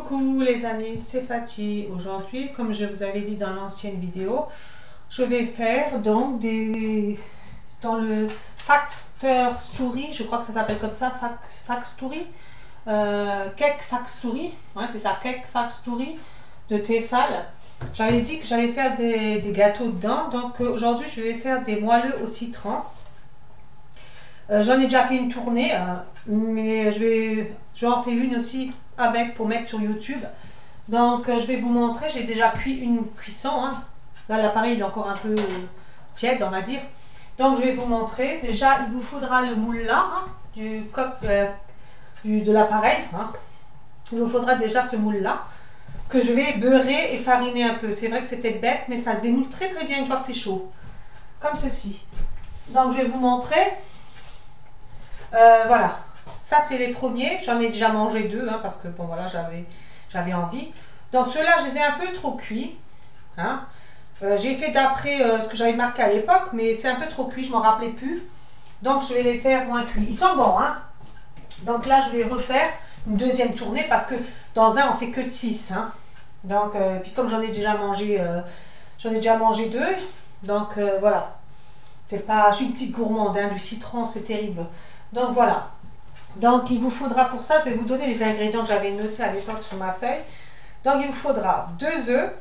Coucou les amis, c'est Fatih. Aujourd'hui, comme je vous avais dit dans l'ancienne vidéo, je vais faire donc dans le Factory, je crois que ça s'appelle comme ça, Factory, Cake Factory, ouais c'est ça, Cake Factory de Tefal. J'avais dit que j'allais faire des gâteaux dedans, donc aujourd'hui je vais faire des moelleux au citron. J'en ai déjà fait une tournée, mais je vais en faire une aussi avec pour mettre sur YouTube. Donc je vais vous montrer, j'ai déjà cuit une cuisson, hein. Là l'appareil est encore un peu tiède on va dire. Donc je vais vous montrer, déjà il vous faudra le moule là, hein, de l'appareil, hein. Il vous faudra déjà ce moule là que je vais beurrer et fariner un peu. C'est vrai que c'est peut-être bête mais ça se démoule très bien une fois que c'est chaud, comme ceci. Donc je vais vous montrer. Voilà, ça c'est les premiers, j'en ai déjà mangé deux, hein, parce que bon voilà, j'avais envie. Donc ceux-là, je les ai un peu trop cuits, hein. J'ai fait d'après ce que j'avais marqué à l'époque, mais c'est un peu trop cuit, je m'en rappelais plus. Donc je vais les faire moins cuits. Ils sont bons, hein. Donc là, je vais refaire une deuxième tournée, parce que dans un, on fait que 6, hein. Donc, puis comme j'en ai déjà mangé deux, donc voilà. C'est pas, je suis une petite gourmande, hein, du citron, c'est terrible. Donc voilà, donc il vous faudra pour ça, je vais vous donner les ingrédients que j'avais notés à l'époque sur ma feuille. Donc il vous faudra 2 œufs,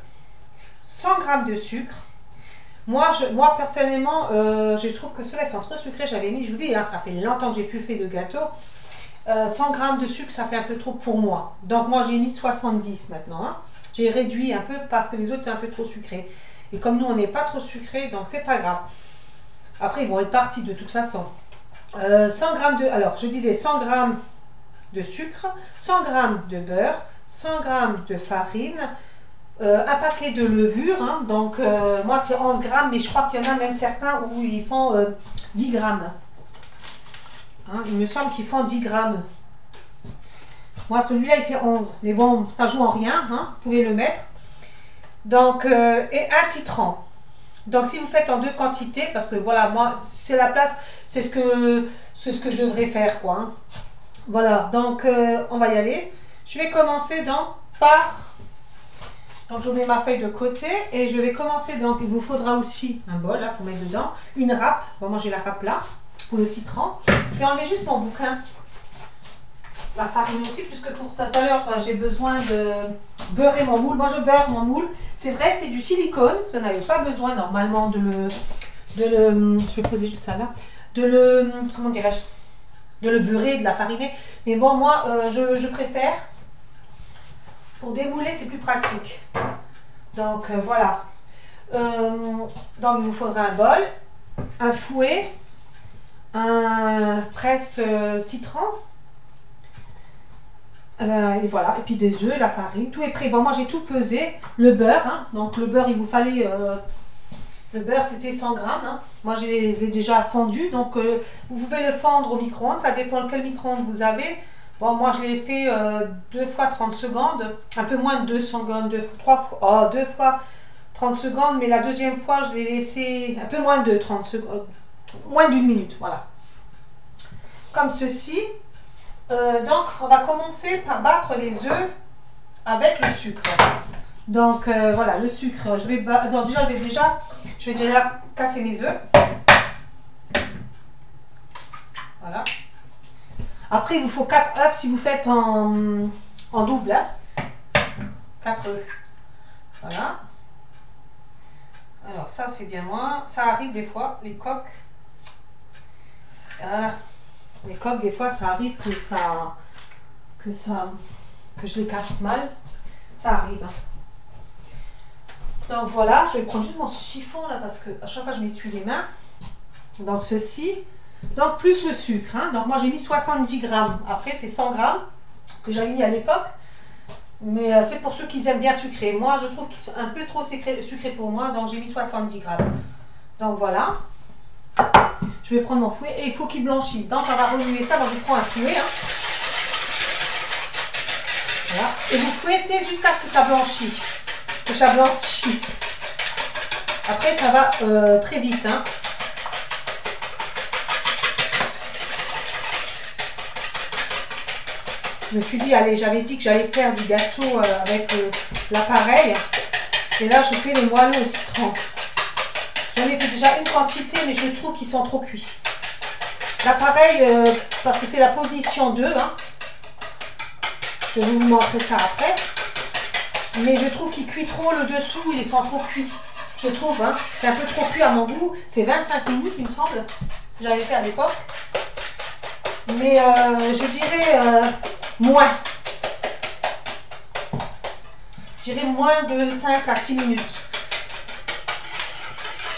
100 g de sucre. Moi personnellement, je trouve que ceux-là sont trop sucrés. J'avais mis, je vous dis, hein, ça fait longtemps que j'ai plus fait de gâteau. 100 g de sucre, ça fait un peu trop pour moi. Donc moi j'ai mis 70 maintenant, hein. J'ai réduit un peu parce que les autres c'est un peu trop sucré. Et comme nous on n'est pas trop sucré, donc c'est pas grave. Après ils vont être partis de toute façon. 100 g alors je disais 100 g de sucre, 100 g de beurre, 100 g de farine, un paquet de levure, hein, donc moi c'est 11 g, mais je crois qu'il y en a même certains où ils font 10 g. Hein, il me semble qu'ils font 10 g. Moi celui-là il fait 11, mais bon ça joue en rien, hein, vous pouvez le mettre. Donc, et un citron. Donc si vous faites en 2 quantités, parce que voilà, moi c'est la place, c'est ce que je devrais faire quoi, hein. Voilà, donc on va y aller. Je vais commencer donc donc je mets ma feuille de côté et je vais commencer. Donc il vous faudra aussi un bol là pour mettre dedans, une râpe. Bon, moi j'ai la râpe là pour le citron. Je vais enlever juste mon bouquin, la farine aussi, puisque tout à l'heure j'ai besoin de beurrer mon moule. Moi je beurre mon moule, c'est vrai, c'est du silicone, vous n'en avez pas besoin normalement je vais poser juste ça là, comment dirais-je, de le beurrer, de la fariner, mais bon moi je préfère, pour démouler c'est plus pratique. Donc voilà, donc il vous faudra un bol, un fouet, un presse citron, et voilà, et puis des œufs, la farine, tout est prêt. Bon, moi j'ai tout pesé, le beurre, hein, donc le beurre il vous fallait, le beurre c'était 100 g, hein. Moi je les ai déjà fondus, donc vous pouvez le fondre au micro-ondes, ça dépend quel micro-ondes vous avez. Bon, moi je l'ai fait 2 fois 30 secondes, un peu moins de 2 secondes, 2 fois 30 secondes, mais la deuxième fois je l'ai laissé un peu moins de 30 secondes, moins d'1 minute, voilà. Comme ceci. Donc on va commencer par battre les œufs avec le sucre. Donc voilà, le sucre, je vais déjà casser mes œufs. Voilà. Après il vous faut 4 œufs si vous faites en double, hein. 4 œufs. Voilà. Alors ça c'est bien moins, ça arrive des fois, les coques. Voilà. Les coques, des fois, ça arrive que je les casse mal. Ça arrive, hein. Donc voilà, je vais prendre juste mon chiffon là parce que à chaque fois je m'essuie les mains. Donc ceci. Donc plus le sucre, hein. Donc moi j'ai mis 70 g. Après c'est 100 g que j'avais mis à l'époque. Mais c'est pour ceux qui aiment bien sucré. Moi je trouve qu'ils sont un peu trop sucrés pour moi. Donc j'ai mis 70 g. Donc voilà. Je vais prendre mon fouet et il faut qu'il blanchisse. Donc on va remuer ça. Donc je prends un fouet, hein. Voilà. Et vous fouettez jusqu'à ce que ça blanchisse. Que ça blanchisse. Après ça va très vite, hein. Je me suis dit, allez, j'avais dit que j'allais faire du gâteau avec l'appareil. Et là, je fais les moelleux au citron. J'en ai fait déjà une quantité, mais je trouve qu'ils sont trop cuits. L'appareil, parce que c'est la position 2, hein. Je vais vous montrer ça après. Mais je trouve qu'il cuit trop le dessous, ils sont trop cuits. Je trouve, hein. C'est un peu trop cuit à mon goût. C'est 25 minutes, il me semble. J'avais fait à l'époque. Mais je dirais moins. Je dirais moins de 5 à 6 minutes.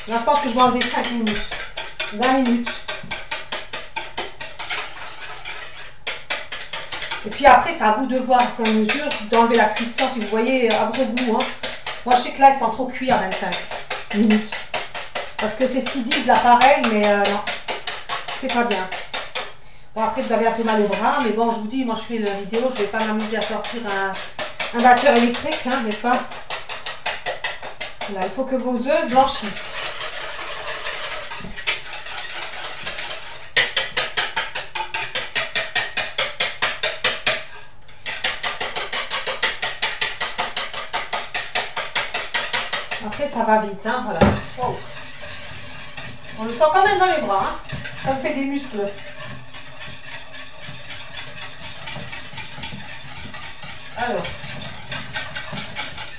Là, je pense que je vais enlever 5 minutes. 20 minutes. Et puis après, c'est à vous de voir, au fur et à mesure, d'enlever la cuisson, si vous voyez, à votre goût. Hein. Moi, je sais que là, ils sont trop cuits à 25 minutes. Parce que c'est ce qu'ils disent, l'appareil, mais non, c'est pas bien. Bon, après, vous avez un peu mal au bras, mais bon, je vous dis, moi, je fais la vidéo, je vais pas m'amuser à sortir un batteur électrique, hein, n'est-ce pas? Voilà, il faut que vos œufs blanchissent. Après, ça va vite, hein, voilà. Oh. On le sent quand même dans les bras, hein. Ça me fait des muscles. Alors,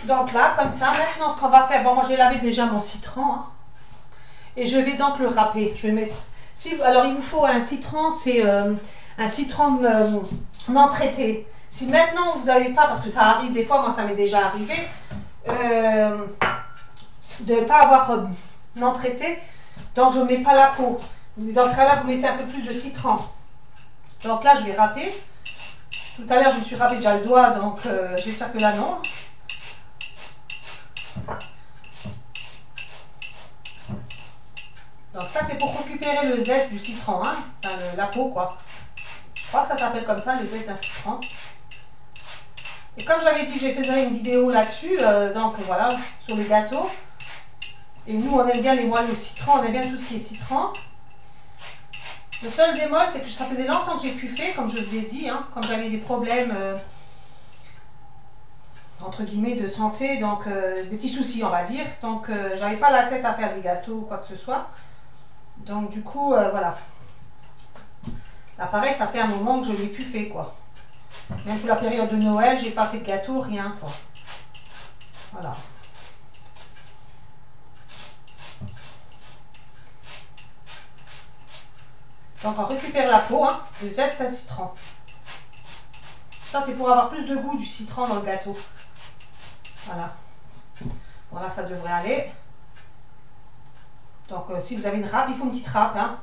donc là, comme ça, maintenant, ce qu'on va faire, bon, moi, j'ai lavé déjà mon citron, hein, et je vais donc le râper. Je vais mettre, alors, il vous faut un citron, c'est un citron non traité. Si maintenant, vous n'avez pas, parce que ça arrive des fois, moi, ça m'est déjà arrivé, de ne pas avoir non traité, donc je ne mets pas la peau. Dans ce cas-là, vous mettez un peu plus de citron. Donc là, je vais râper. Tout à l'heure, je me suis râpé déjà le doigt, donc j'espère que là, non. Donc ça, c'est pour récupérer le zeste du citron, hein, enfin la peau, quoi. Je crois que ça s'appelle comme ça, le zeste d'un citron. Et comme j'avais dit que j'ai fait une vidéo là-dessus, donc voilà, sur les gâteaux. Et nous, on aime bien les moelleux au citron, on aime bien tout ce qui est citron. Le seul bémol, c'est que ça faisait longtemps que j'ai pu faire, comme je vous ai dit, hein, comme j'avais des problèmes, entre guillemets, de santé, donc des petits soucis, on va dire. Donc, j'avais pas la tête à faire des gâteaux ou quoi que ce soit. Donc, du coup, voilà. Là, pareil, ça fait un moment que je l'ai plus fait, quoi. Même pour la période de Noël, j'ai pas fait de gâteau, rien, quoi. Voilà. Donc on récupère la peau, hein, le zeste à citron. Ça c'est pour avoir plus de goût du citron dans le gâteau. Voilà. Voilà, ça devrait aller. Donc si vous avez une râpe, il faut une petite râpe, hein,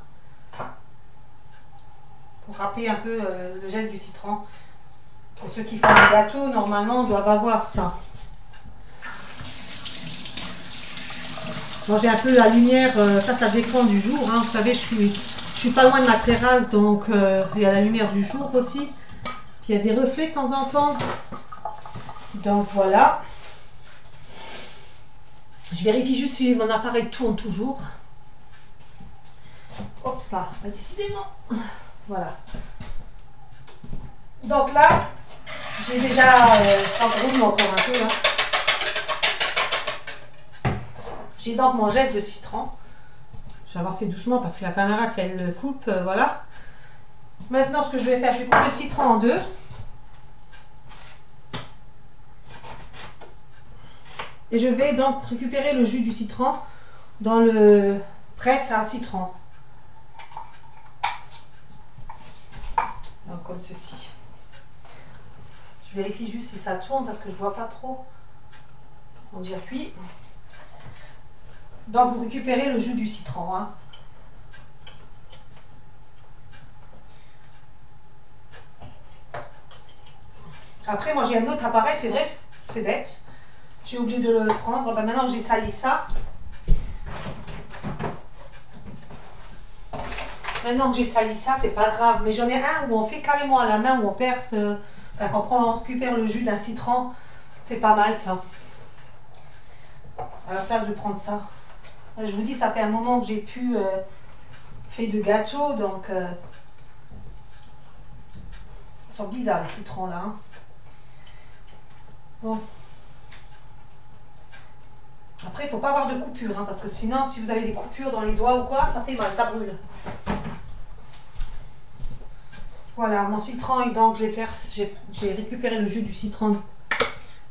pour râper un peu le geste du citron. Et ceux qui font un gâteau, normalement, doivent avoir ça. Bon, j'ai un peu la lumière, ça dépend du jour, hein. Vous savez, je suis pas loin de ma terrasse, donc il y a la lumière du jour aussi. Puis il y a des reflets de temps en temps. Donc voilà. Je vérifie juste si mon appareil tourne toujours. Hop, ça, décidément. Voilà. Donc là, j'ai déjà encore un peu. Hein. J'ai donc mon geste de citron. Je vais avancer doucement parce que la caméra, si elle le coupe, voilà. Maintenant, ce que je vais faire, je vais couper le citron en deux. Et je vais donc récupérer le jus du citron dans le presse à citron. Donc, comme ceci. Je vérifie juste si ça tourne parce que je ne vois pas trop. On appuie. Donc, vous récupérez le jus du citron. Hein. Après, moi, j'ai un autre appareil, c'est vrai, c'est bête. J'ai oublié de le prendre. Ben, maintenant que j'ai sali ça, c'est pas grave. Mais j'en ai un où on fait carrément à la main, où on perce, enfin, on récupère le jus d'un citron. C'est pas mal, ça. À la place de prendre ça. Je vous dis, ça fait un moment que j'ai pu faire de gâteaux, donc Ils sont bizarres les citrons là. Hein. Bon. Après, il ne faut pas avoir de coupure, hein, parce que sinon, si vous avez des coupures dans les doigts ou quoi, ça fait mal, ça brûle. Voilà, mon citron, donc j'ai récupéré le jus du citron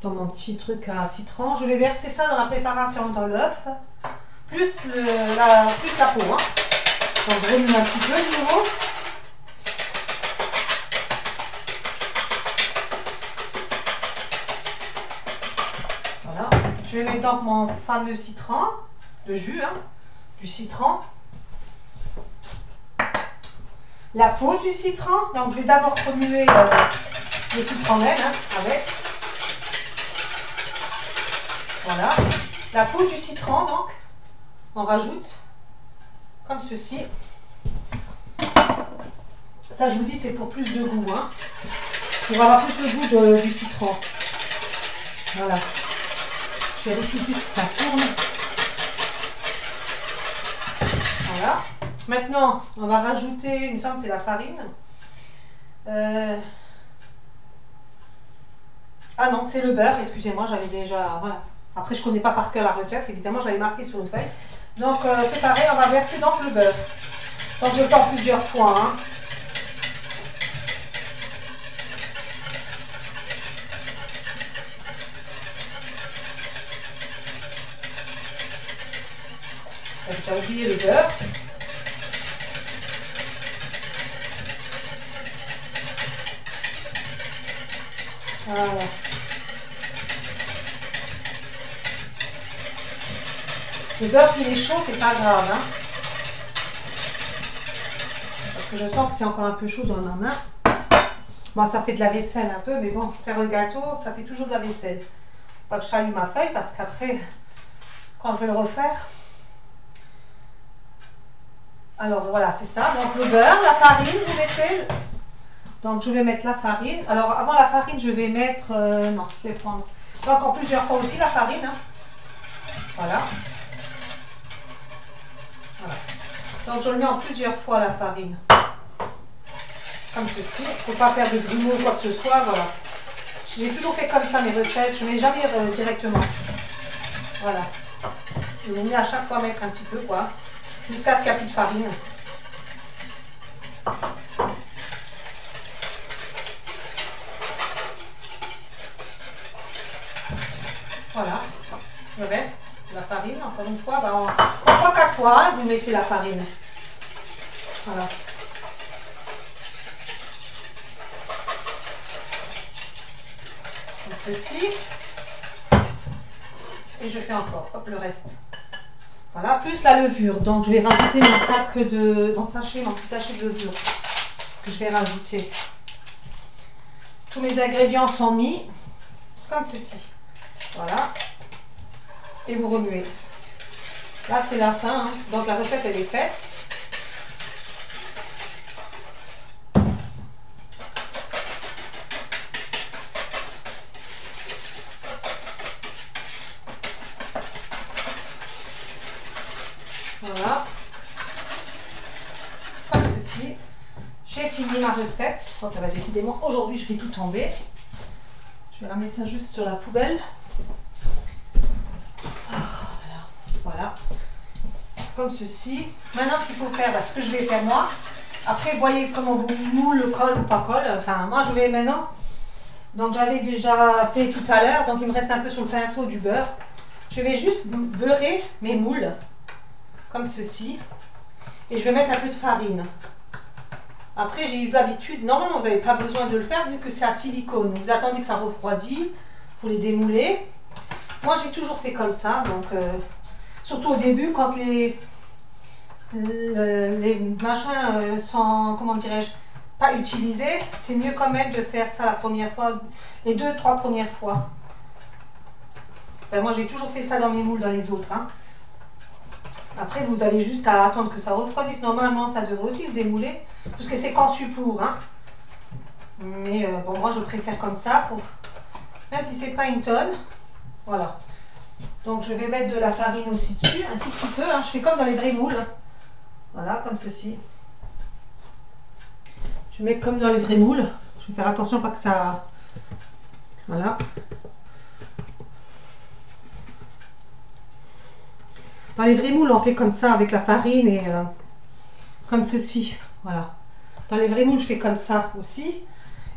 dans mon petit truc à citron. Je vais verser ça dans la préparation, dans l'œuf, plus la peau. Hein. Donc je remue un petit peu de nouveau. Voilà. Je vais mettre donc mon fameux citron, le jus hein, du citron. La peau du citron. Donc je vais d'abord remuer le citronnelle hein, avec. Voilà. La peau du citron donc. On rajoute comme ceci. Ça je vous dis c'est pour plus de goût. Hein, pour avoir plus le goût du citron. Voilà. Je vérifie juste si ça tourne. Voilà. Maintenant, on va rajouter, il me semble que c'est la farine. Ah non, c'est le beurre, excusez-moi, j'avais déjà... Voilà. Après, je ne connais pas par cœur la recette, évidemment, je l'avais marqué sur une feuille. Donc, c'est pareil, on va verser donc le beurre. Donc, je le fais en plusieurs fois. Hein. J'ai oublié le beurre. Voilà. Le beurre, s'il est chaud, c'est pas grave. Hein. Parce que je sens que c'est encore un peu chaud dans ma main. Bon, ça fait de la vaisselle un peu, mais bon, faire le gâteau, ça fait toujours de la vaisselle. Faut pas que je salis ma feuille parce qu'après, quand je vais le refaire... Alors voilà, c'est ça. Donc le beurre, la farine, vous mettez. Donc je vais mettre la farine. Alors avant la farine, je vais mettre... non, je vais prendre... Donc en plusieurs fois aussi la farine. Hein. Voilà. Voilà. Donc je le mets en plusieurs fois la farine. Comme ceci. Il ne faut pas faire de grumeaux ou quoi que ce soit. Voilà. J'ai toujours fait comme ça mes recettes. Je ne mets jamais directement. Voilà. Je vais à chaque fois mettre un petit peu quoi. Jusqu'à ce qu'il n'y a plus de farine. Voilà. Le reste, la farine, encore une fois, en 3-4 fois, hein, vous mettez la farine. Voilà. Comme ceci. Et je fais encore, hop, le reste. Voilà, plus la levure. Donc, je vais rajouter mon petit sachet de levure que je vais rajouter. Tous mes ingrédients sont mis comme ceci. Voilà. Et vous remuez. Là, c'est la fin. Hein. Donc, la recette, elle est faite. Voilà. Comme ceci. J'ai fini ma recette. Oh, ça va décidément. Aujourd'hui, je vais tout tomber. Je vais ramener ça juste sur la poubelle. Voilà. Comme ceci. Maintenant, ce qu'il faut faire, ce que je vais faire moi. Après, voyez comment vous moule, colle ou pas colle. Enfin, moi, je vais maintenant. Donc, j'avais déjà fait tout à l'heure. Donc, il me reste un peu sur le pinceau du beurre. Je vais juste beurrer mes moules. Comme ceci. Et je vais mettre un peu de farine. Après, j'ai eu l'habitude, normalement, vous n'avez pas besoin de le faire vu que c'est à silicone. Vous attendez que ça refroidit pour les démouler. Moi, j'ai toujours fait comme ça. Donc, surtout au début, quand les machins sont, comment dirais-je, pas utilisés, c'est mieux quand même de faire ça la première fois, les 2-3 premières fois. Enfin, moi, j'ai toujours fait ça dans mes moules, dans les autres. Hein. Après, vous avez juste à attendre que ça refroidisse. Normalement, ça devrait aussi se démouler, puisque c'est conçu pour. Hein. Mais bon, moi, je préfère comme ça, même si c'est pas une tonne. Voilà. Donc, je vais mettre de la farine aussi dessus, un tout petit peu. Hein. Je fais comme dans les vrais moules. Voilà, comme ceci. Je mets comme dans les vrais moules. Je vais faire attention pas que ça... Voilà. Dans les vrais moules, on fait comme ça avec la farine et comme ceci. Voilà. Dans les vrais moules, je fais comme ça aussi.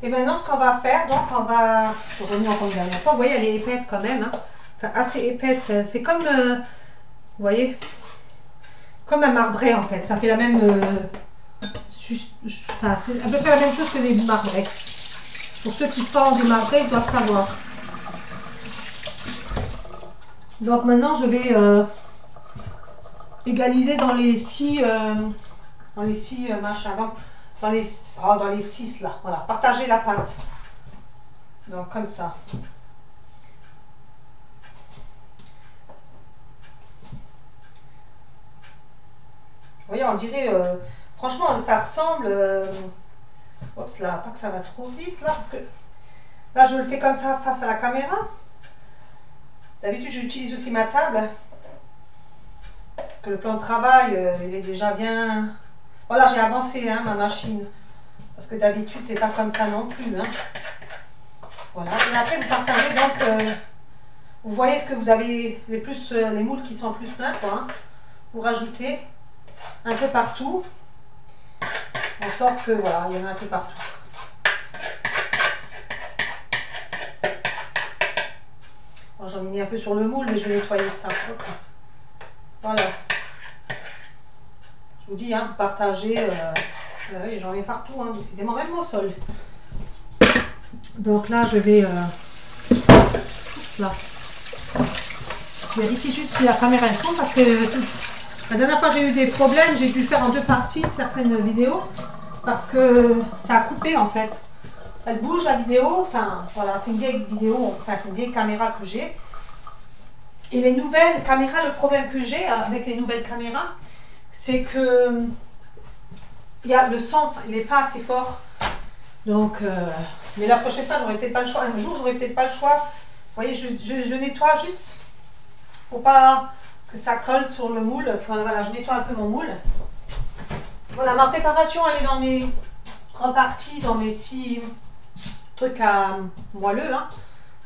Et maintenant, ce qu'on va faire, donc on va... Je revenir encore une dernière fois. Vous voyez, elle est épaisse quand même. Hein. Enfin, assez épaisse. Elle fait comme... vous voyez, comme un marbré en fait. Ça fait la même... enfin, c'est à peu près la même chose que les marbrés. Pour ceux qui font du marbré, ils doivent savoir. Donc maintenant, je vais égaliser dans les 6 machins. Donc, dans les 6 là. Voilà, partager la pâte. Donc comme ça. Vous voyez, on dirait, franchement, ça ressemble, oups là, pas que ça va trop vite là, parce que là je le fais comme ça face à la caméra. D'habitude j'utilise aussi ma table, parce que le plan de travail, il est déjà bien, voilà, j'ai avancé hein, ma machine, parce que d'habitude c'est pas comme ça non plus. Hein. Voilà, et après vous partagez donc, vous voyez ce que vous avez, les moules qui sont plus pleins, quoi. Hein. Vous rajoutez un peu partout, en sorte que voilà, il y en a un peu partout. J'en ai mis un peu sur le moule, mais je vais nettoyer ça. Hop. Voilà. Je vous dis, hein, vous partagez, j'en mets partout, hein, décidément, même au sol. Donc là, je vais... là. Je vérifie juste si la caméra est tourne, parce que... La dernière fois j'ai eu des problèmes, j'ai dû faire en 2 parties certaines vidéos parce que ça a coupé en fait. Elle bouge la vidéo, enfin voilà, c'est une vieille vidéo, enfin c'est une vieille caméra que j'ai. Et les nouvelles caméras, le problème que j'ai avec les nouvelles caméras, c'est que le son, il n'est pas assez fort. Donc, mais la prochaine fois, j'aurai peut-être pas le choix. Un jour, j'aurai peut-être pas le choix. Vous voyez, je nettoie juste pour pas... que ça colle sur le moule. Enfin, voilà, je nettoie un peu mon moule. Voilà, ma préparation, elle est dans mes reparties, dans mes 6 trucs à moelleux. Hein.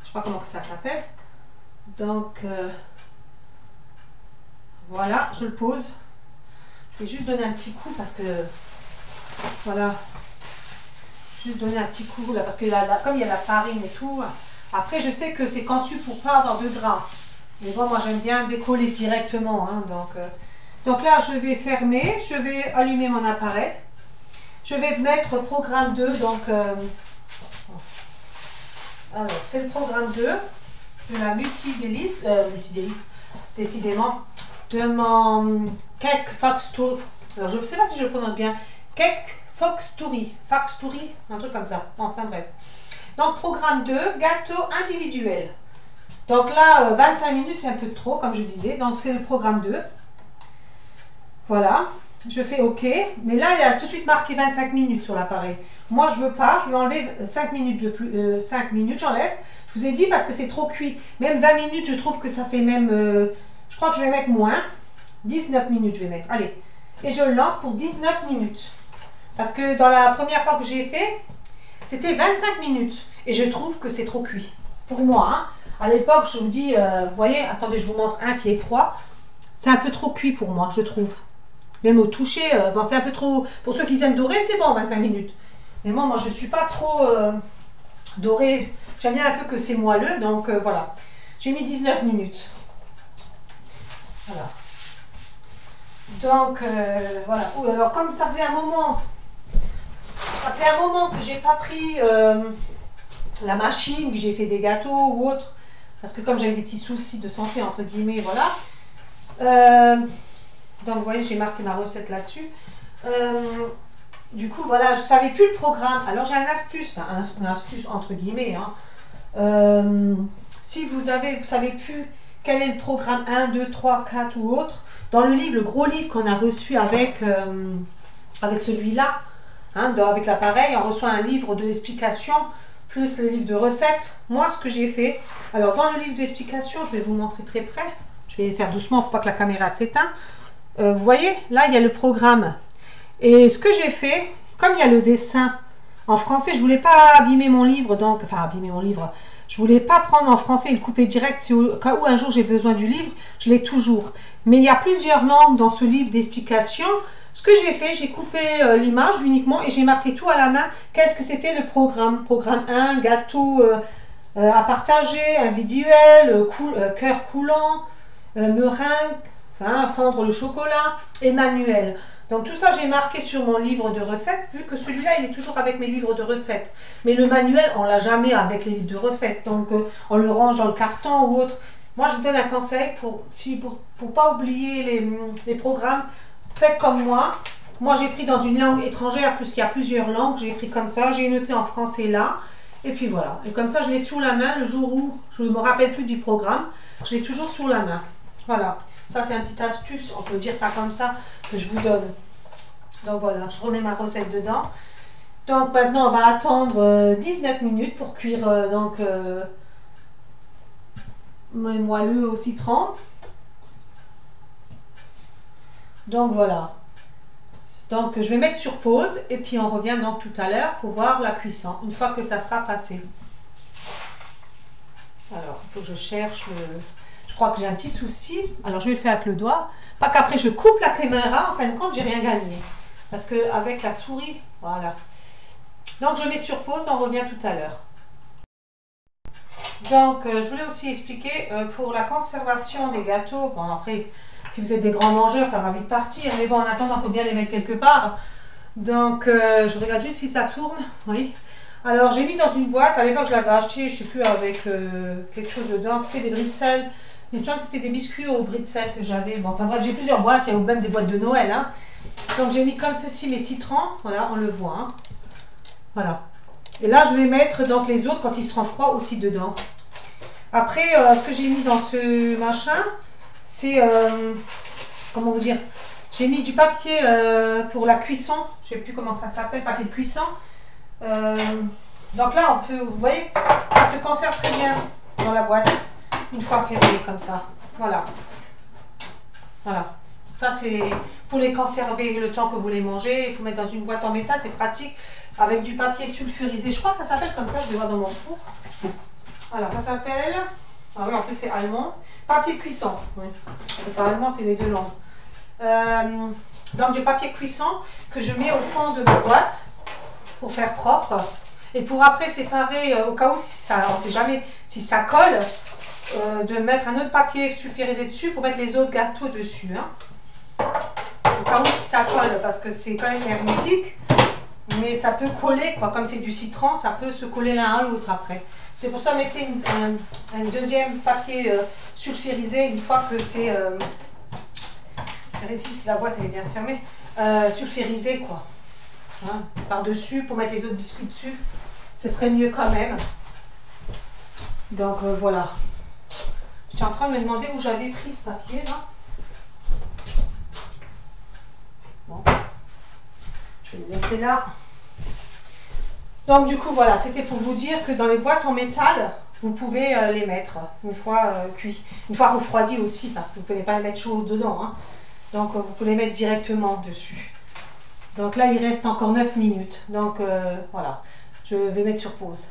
Je sais pas comment ça s'appelle. Donc, voilà, je le pose. Je vais juste donner un petit coup parce que, voilà, juste donner un petit coup là, parce que comme il y a la farine et tout. Après, je sais que c'est conçu pour pas avoir de gras. Mais bon, moi j'aime bien décoller directement. Hein, donc là, je vais fermer, je vais allumer mon appareil. Je vais mettre programme 2. Donc, alors, c'est le programme 2 de la multidélice, décidément, de mon Cake Factory. Alors, je ne sais pas si je le prononce bien. Cake Factory, un truc comme ça. Enfin bref. Donc, programme 2, gâteau individuel. Donc là, 25 minutes, c'est un peu trop, comme je disais. Donc, c'est le programme 2. Voilà. Je fais OK. Mais là, il y a tout de suite marqué 25 minutes sur l'appareil. Moi, je ne veux pas. Je vais enlever 5 minutes de plus. 5 minutes, j'enlève. Je vous ai dit parce que c'est trop cuit. Même 20 minutes, je trouve que ça fait même... je crois que je vais mettre moins. 19 minutes, je vais mettre. Allez. Et je le lance pour 19 minutes. Parce que dans la première fois que j'ai fait, c'était 25 minutes. Et je trouve que c'est trop cuit. Pour moi, hein. À l'époque, je vous dis, vous voyez, attendez, je vous montre un qui est froid. C'est un peu trop cuit pour moi, je trouve. Même au toucher, bon, c'est un peu trop... Pour ceux qui aiment doré, c'est bon, 25 minutes. Mais moi, je ne suis pas trop doré. J'aime bien un peu que c'est moelleux, donc voilà. J'ai mis 19 minutes. Voilà. Donc, voilà. Alors, comme ça faisait un moment... que j'ai pas pris la machine, que j'ai fait des gâteaux ou autre, parce que comme j'avais des petits soucis de santé, entre guillemets, voilà. Donc, vous voyez, j'ai marqué ma recette là-dessus. Du coup, voilà, je ne savais plus le programme. Alors, j'ai une astuce, enfin, une astuce entre guillemets. Hein. Si vous savez plus quel est le programme 1, 2, 3, 4 ou autre, dans le livre, le gros livre qu'on a reçu avec celui-là, hein, avec l'appareil, on reçoit un livre d'explication plus le livre de recettes. Moi, ce que j'ai fait, alors dans le livre d'explication, je vais vous montrer très près. Je vais faire doucement pour pas que la caméra s'éteint. Vous voyez, là, il y a le programme. Et ce que j'ai fait, comme il y a le dessin en français. Je voulais pas abîmer mon livre, donc, enfin abîmer mon livre. Je voulais pas prendre en français et le couper direct. Si au cas où un jour j'ai besoin du livre, je l'ai toujours. Mais il y a plusieurs langues dans ce livre d'explications. Ce que j'ai fait, j'ai coupé l'image uniquement et j'ai marqué tout à la main. Qu'est-ce que c'était le programme? Programme 1, gâteau à partager, individuel, cœur coulant, meringue, enfin, fendre le chocolat et manuel. Donc tout ça, j'ai marqué sur mon livre de recettes, vu que celui-là, il est toujours avec mes livres de recettes. Mais le manuel, on l'a jamais avec les livres de recettes. Donc on le range dans le carton ou autre. Moi, je vous donne un conseil pour pas oublier les programmes. Faites comme moi. Moi, j'ai pris dans une langue étrangère, puisqu'il y a plusieurs langues. J'ai pris comme ça. J'ai noté en français là. Et puis voilà. Et comme ça, je l'ai sous la main le jour où je ne me rappelle plus du programme. Je l'ai toujours sous la main. Voilà. Ça, c'est une petite astuce. On peut dire ça comme ça que je vous donne. Donc voilà. Je remets ma recette dedans. Donc maintenant, on va attendre 19 minutes pour cuire mes moelleux au citron. Donc voilà. Donc je vais mettre sur pause et puis on revient donc tout à l'heure pour voir la cuisson, une fois que ça sera passé. Alors, il faut que je cherche le... Je crois que j'ai un petit souci. Alors, je vais le faire avec le doigt. Pas qu'après, je coupe la caméra. En fin de compte, j'ai rien gagné. Parce qu'avec la souris, voilà. Donc, je mets sur pause. On revient tout à l'heure. Donc, je voulais aussi expliquer pour la conservation des gâteaux. Bon, après, si vous êtes des grands mangeurs, ça va vite partir. Mais bon, en attendant, il faut bien les mettre quelque part. Donc, je regarde juste si ça tourne. Oui. Alors, j'ai mis dans une boîte. À l'époque, je l'avais acheté, je ne sais plus, avec quelque chose dedans. C'était des bretzels. C'était des biscuits au bretzel que j'avais. Bon, enfin bref, j'ai plusieurs boîtes. Il y a même des boîtes de Noël. Hein. Donc, j'ai mis comme ceci mes citrons. Voilà, on le voit. Hein. Voilà. Et là, je vais mettre donc les autres quand ils seront froids aussi dedans. Après, ce que j'ai mis dans ce machin, c'est... comment vous dire? J'ai mis du papier pour la cuisson. Je ne sais plus comment ça s'appelle, papier de cuisson. Donc là, on peut, vous voyez, ça se conserve très bien dans la boîte, une fois fermé comme ça. Voilà. Voilà. Ça, c'est pour les conserver le temps que vous les mangez. Il faut mettre dans une boîte en métal, c'est pratique. Avec du papier sulfurisé. Je crois que ça s'appelle comme ça, je vais voir dans mon four. Voilà, ça s'appelle... Ah oui, en plus c'est allemand. Papier de cuisson. Oui. C'est pas allemand, c'est les deux langues. Donc du papier cuisson que je mets au fond de ma boîte pour faire propre. Et pour après séparer, au cas où si ça, on sait jamais si ça colle, de mettre un autre papier sulfurisé dessus pour mettre les autres gâteaux dessus. Hein. Au cas où si ça colle, parce que c'est quand même hermétique. Mais ça peut coller, quoi. Comme c'est du citron, ça peut se coller l'un à l'autre après. C'est pour ça mettez un deuxième papier sulfurisé une fois que c'est... vérifie si la boîte elle est bien fermée. Sulfurisé, quoi. Hein, par-dessus pour mettre les autres biscuits dessus. Ce serait mieux quand même. Donc voilà. J'étais en train de me demander où j'avais pris ce papier là. Bon. Je vais le laisser là. Donc du coup voilà, c'était pour vous dire que dans les boîtes en métal, vous pouvez les mettre une fois cuit. Une fois refroidi aussi, parce que vous ne pouvez pas les mettre chaud dedans. Hein. Donc vous pouvez les mettre directement dessus. Donc là, il reste encore 9 minutes. Donc voilà, je vais mettre sur pause.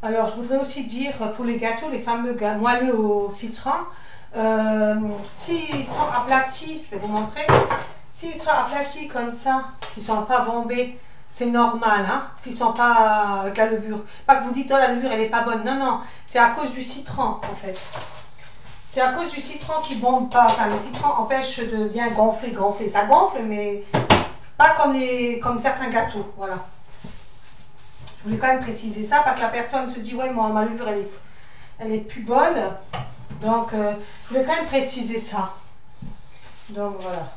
Alors je voudrais aussi dire pour les gâteaux, les fameux moelleux au citron, s'ils sont aplatis, je vais vous montrer. S'ils sont aplatis comme ça, ils ne sont pas bombés, c'est normal, hein, s'ils ne sont pas avec la levure. Pas que vous dites, oh la levure elle n'est pas bonne. Non, non, c'est à cause du citron en fait. C'est à cause du citron qui ne bombe pas. Enfin, le citron empêche de bien gonfler. Ça gonfle, mais pas comme certains gâteaux. Voilà. Je voulais quand même préciser ça, pas que la personne se dise, ouais, moi, ma levure elle est plus bonne. Donc, je voulais quand même préciser ça. Donc voilà.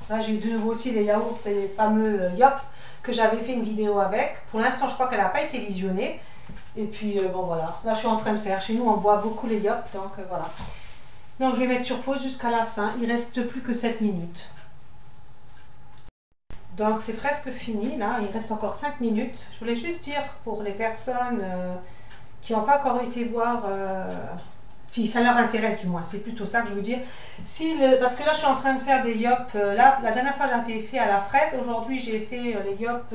Là, j'ai de nouveau aussi les yaourts, les fameux Yop, que j'avais fait une vidéo avec. Pour l'instant, je crois qu'elle n'a pas été visionnée. Et puis, bon, voilà. Là, je suis en train de faire. Chez nous, on boit beaucoup les Yop, donc voilà. Donc, je vais mettre sur pause jusqu'à la fin. Il ne reste plus que 7 minutes. Donc, c'est presque fini, là. Il reste encore 5 minutes. Je voulais juste dire, pour les personnes qui n'ont pas encore été voir... si ça leur intéresse du moins, c'est plutôt ça que je veux dire. Parce que là, je suis en train de faire des Yop. Là, la dernière fois, j'avais fait à la fraise. Aujourd'hui, j'ai fait les Yop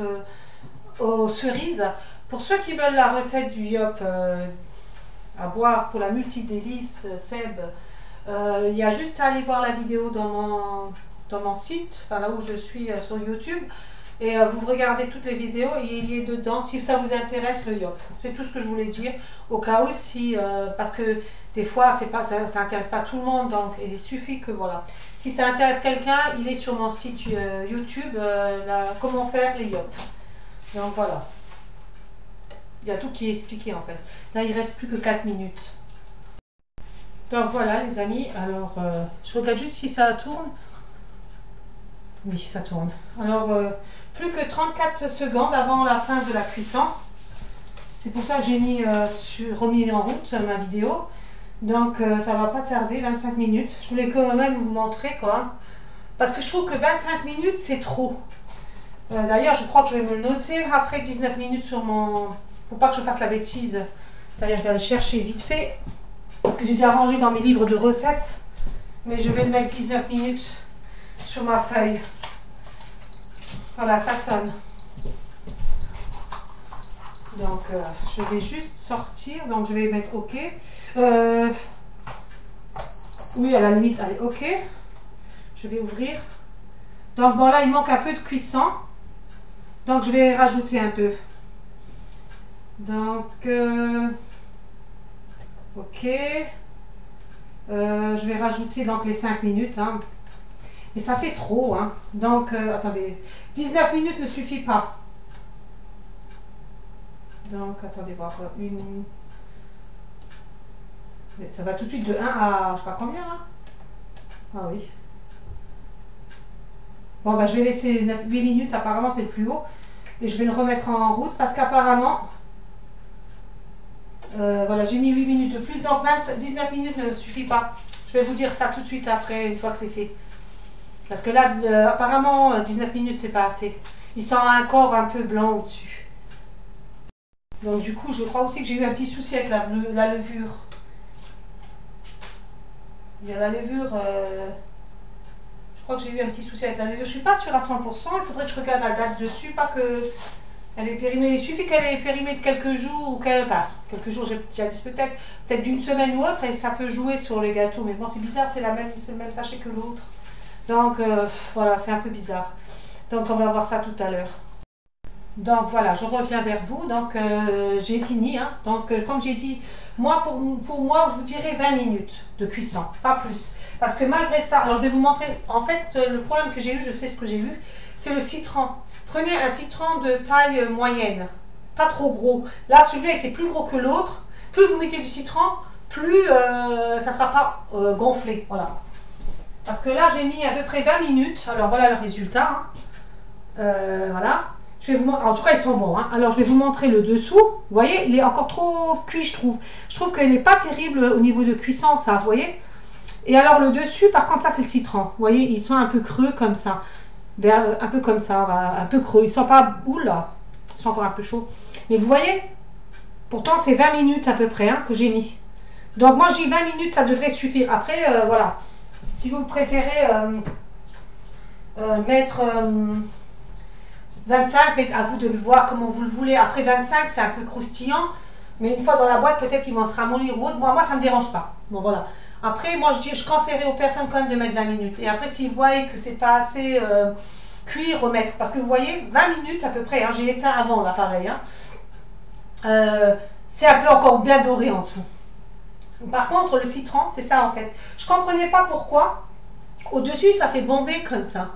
aux cerises. Pour ceux qui veulent la recette du yop à boire pour la multidélice Seb, il y a juste à aller voir la vidéo dans mon site, enfin là où je suis sur YouTube. Et vous regardez toutes les vidéos et il est dedans si ça vous intéresse le yop. C'est tout ce que je voulais dire au cas où si parce que des fois c'est pas ça intéresse pas tout le monde, donc il suffit que voilà. Si ça intéresse quelqu'un, il est sur mon site YouTube comment faire les yop. Donc voilà. Il y a tout qui est expliqué en fait. Là il reste plus que 4 minutes. Donc voilà les amis, alors je regarde juste si ça tourne. Oui, ça tourne. Alors plus que 34 secondes avant la fin de la cuisson. C'est pour ça que j'ai remis en route ma vidéo. Donc ça va pas tarder, 25 minutes. Je voulais quand même vous montrer quoi. Parce que je trouve que 25 minutes c'est trop. D'ailleurs je crois que je vais me le noter après 19 minutes sur mon... Pour pas que je fasse la bêtise. D'ailleurs je vais aller chercher vite fait. Parce que j'ai déjà rangé dans mes livres de recettes. Mais je vais le mettre 19 minutes sur ma feuille. Voilà, ça sonne. Donc, je vais juste sortir. Donc, je vais mettre OK. Oui, à la limite, allez, OK. Je vais ouvrir. Donc, bon, là, il manque un peu de cuisson. Donc, je vais rajouter un peu. Donc, OK. Je vais rajouter donc les 5 minutes. Hein. Mais ça fait trop. Hein. Donc, attendez. 19 minutes ne suffit pas. Donc, attendez voir. Mais ça va tout de suite de 1 à... Je sais pas combien là. Ah oui. Bon, ben, je vais laisser 8 minutes. Apparemment, c'est le plus haut. Et je vais le remettre en route parce qu'apparemment... voilà, j'ai mis 8 minutes de plus. Donc, 19 minutes ne suffit pas. Je vais vous dire ça tout de suite après, une fois que c'est fait. Parce que là, apparemment, 19 minutes, c'est pas assez. Il sent encore un peu blanc au-dessus. Donc, du coup, je crois aussi que j'ai eu un petit souci avec la levure. Il y a la levure... je crois que j'ai eu un petit souci avec la levure. Je suis pas sûre à 100%. Il faudrait que je regarde la date dessus. Pas que... Elle est périmée. Il suffit qu'elle ait périmé de quelques jours. Enfin, quelques jours, j'abuse peut-être d'une semaine ou autre. Et ça peut jouer sur les gâteaux. Mais bon, c'est bizarre. C'est le même sachet que l'autre. Donc voilà, c'est un peu bizarre. Donc on va voir ça tout à l'heure. Donc voilà, je reviens vers vous. Donc j'ai fini. Hein. Donc comme j'ai dit, moi pour moi, je vous dirais 20 minutes de cuisson, pas plus. Parce que malgré ça, alors je vais vous montrer. En fait, le problème que j'ai eu, je sais ce que j'ai eu, c'est le citron. Prenez un citron de taille moyenne, pas trop gros. Là, celui-là était plus gros que l'autre. Plus vous mettez du citron, plus ça ne sera pas gonflé. Voilà. Parce que là, j'ai mis à peu près 20 minutes. Alors, voilà le résultat. Hein. Voilà. Je vais vous montrer. En tout cas, ils sont bons. Hein. Alors, je vais vous montrer le dessous. Vous voyez, il est encore trop cuit, je trouve. Je trouve qu'il n'est pas terrible au niveau de cuisson, ça. Vous voyez. Et alors, le dessus, par contre, ça, c'est le citron. Vous voyez, ils sont un peu creux comme ça. Un peu comme ça. Un peu creux. Ils ne sont pas... Oula. Ils sont encore un peu chauds. Mais vous voyez, pourtant, c'est 20 minutes à peu près hein, que j'ai mis. Donc, moi, je dis 20 minutes, ça devrait suffire. Après, voilà. Si vous préférez mettre 25, mais à vous de voir comment vous le voulez. Après 25, c'est un peu croustillant. Mais une fois dans la boîte, peut-être qu'ils vont se ramollir ou autre. Moi, ça ne me dérange pas. Bon, voilà. Après, moi, je conseillerais aux personnes quand même de mettre 20 minutes. Et après, si vous voyez que c'est pas assez cuit, remettre. Parce que vous voyez, 20 minutes à peu près. Hein, j'ai éteint avant, là, pareil. Hein, c'est un peu encore bien doré en dessous. Par contre, le citron, c'est ça en fait. Je ne comprenais pas pourquoi. Au-dessus, ça fait bomber comme ça.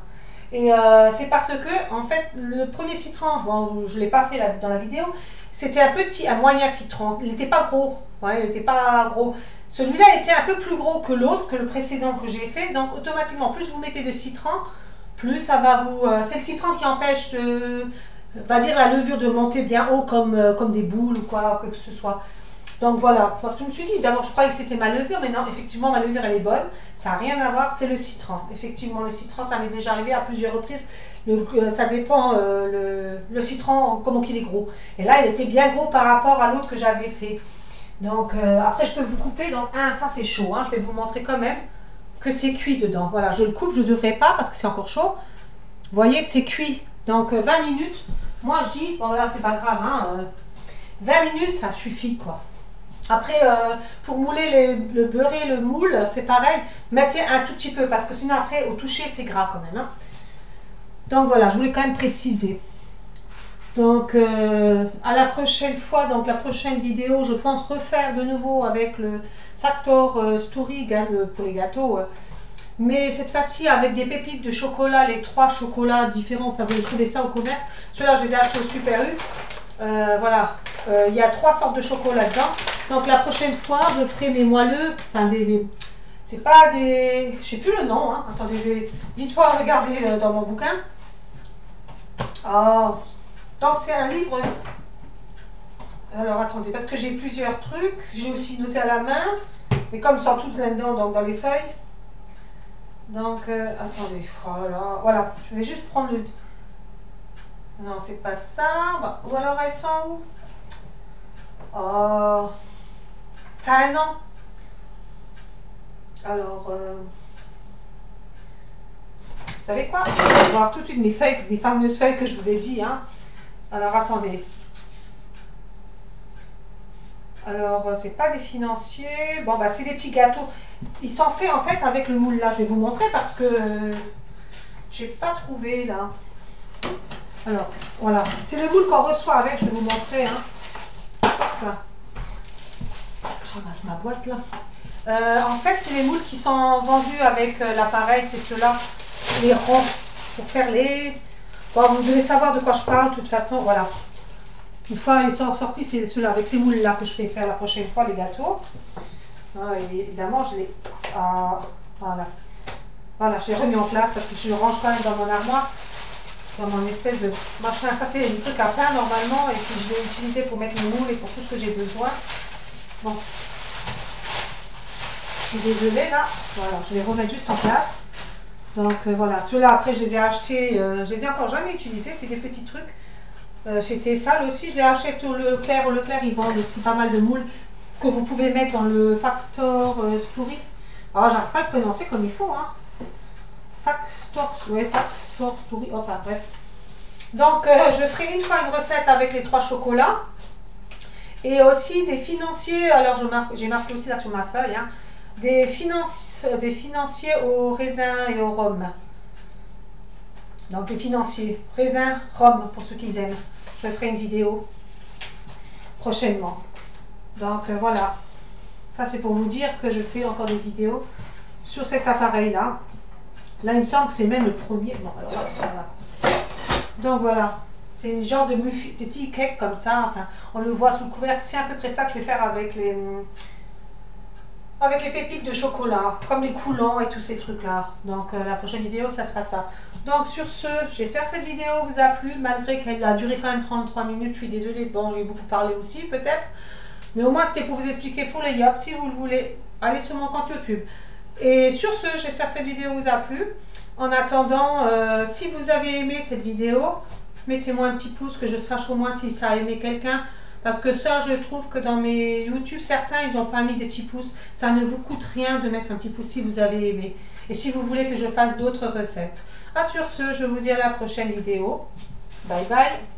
Et c'est parce que, en fait, le premier citron, bon, je ne l'ai pas fait dans la vidéo, c'était un moyen citron. Il n'était pas gros. Ouais, il n'était pas gros. Celui-là était un peu plus gros que l'autre, que le précédent que j'ai fait. Donc, automatiquement, plus vous mettez de citron, plus ça va vous... c'est le citron qui empêche va dire la levure de monter bien haut comme des boules ou quoi que ce soit. Donc voilà, parce que je me suis dit, d'abord je croyais que c'était ma levure, mais non, effectivement ma levure elle est bonne, ça n'a rien à voir, c'est le citron. Effectivement le citron, ça m'est déjà arrivé à plusieurs reprises, ça dépend, le citron, comment il est gros. Et là il était bien gros par rapport à l'autre que j'avais fait. Donc après je peux vous couper, donc ça c'est chaud, hein, je vais vous montrer quand même que c'est cuit dedans. Voilà, je le coupe, je ne devrais pas parce que c'est encore chaud. Vous voyez, c'est cuit, donc 20 minutes. moi je dis, bon là c'est pas grave, hein, 20 minutes ça suffit quoi. Après, pour mouler le beurrer, le moule, c'est pareil, mettez un tout petit peu parce que sinon après au toucher c'est gras quand même. Hein. Donc voilà, je voulais quand même préciser. Donc à la prochaine fois, donc la prochaine vidéo, je pense refaire de nouveau avec le Factor Story pour les gâteaux. Mais cette fois-ci avec des pépites de chocolat, les 3 chocolats différents, enfin vous trouvez ça au commerce. Ceux-là je les ai achetés au Super U. Voilà, il y a 3 sortes de chocolat dedans. Donc la prochaine fois je ferai mes moelleux, enfin c'est pas des, je sais plus le nom, hein. Attendez, je vais vite fois regarder dans mon bouquin. Oh, donc c'est un livre. Alors attendez, parce que j'ai plusieurs trucs, j'ai aussi noté à la main, et comme ils sont tous là-dedans, donc dans les feuilles. Donc attendez, voilà, voilà, je vais juste prendre le. Non, c'est pas ça. Ou alors elles sont où? Oh, ça a un nom. Alors, vous savez quoi? Je vais voir tout de suite mes feuilles, les fameuses feuilles que je vous ai dit. Hein. Alors, attendez. Alors, c'est pas des financiers. Bon, bah, c'est des petits gâteaux. Ils sont faits en fait avec le moule là. Je vais vous montrer parce que j'ai pas trouvé là. Alors, voilà. C'est le moule qu'on reçoit avec. Je vais vous montrer. Hein. Ça. Je ramasse ma boîte là. En fait, c'est les moules qui sont vendus avec l'appareil. C'est ceux-là. Les ronds. Pour faire les. Bon, vous devez savoir de quoi je parle. De toute façon, voilà. Une fois ils sont sortis, c'est ceux-là, avec ces moules-là que je vais faire la prochaine fois, les gâteaux. Ah, et évidemment, je les... Ah, voilà. Voilà, je l'ai remis en place parce que je le range quand même dans mon armoire. Dans mon espèce de machin. Ça, c'est du truc à pain normalement. Et puis, je l'ai utilisé pour mettre mes moules et pour tout ce que j'ai besoin. Bon. Je suis désolée, là. Voilà, je vais remettre juste en place. Donc, voilà. Ceux-là, après, je les ai achetés. Je les ai encore jamais utilisés. C'est des petits trucs. Chez Tefal aussi, je l'ai acheté au Leclerc. Au Leclerc, ils vendent aussi pas mal de moules que vous pouvez mettre dans le Factor Story. Alors, j'arrive pas à le prononcer comme il faut. Hein. Factor Story, enfin bref. Donc, je ferai une fois une recette avec les 3 chocolats. Et aussi des financiers, alors j'ai marqué aussi là sur ma feuille, hein, des financiers au raisin et au rhum. Donc des financiers, raisin, rhum, pour ceux qui aiment. Je ferai une vidéo prochainement. Donc voilà, ça c'est pour vous dire que je fais encore des vidéos sur cet appareil-là. Là, il me semble que c'est même le premier. Bon, alors là, voilà. Donc voilà, c'est un genre de petits cakes comme ça. Enfin, on le voit sous le couvercle. C'est à peu près ça que je vais faire avec les pépites de chocolat, comme les coulants et tous ces trucs-là. Donc la prochaine vidéo, ça sera ça. Donc sur ce, j'espère que cette vidéo vous a plu, malgré qu'elle a duré quand même 33 minutes. Je suis désolée, bon, j'ai beaucoup parlé aussi peut-être. Mais au moins, c'était pour vous expliquer pour les yops. Si vous le voulez, allez sur mon compte YouTube. Et sur ce, j'espère que cette vidéo vous a plu. En attendant, si vous avez aimé cette vidéo, mettez-moi un petit pouce, que je sache au moins si ça a aimé quelqu'un. Parce que ça, je trouve que dans mes YouTube, certains, ils n'ont pas mis des petits pouces. Ça ne vous coûte rien de mettre un petit pouce si vous avez aimé. Et si vous voulez que je fasse d'autres recettes. Sur ce, je vous dis à la prochaine vidéo. Bye bye.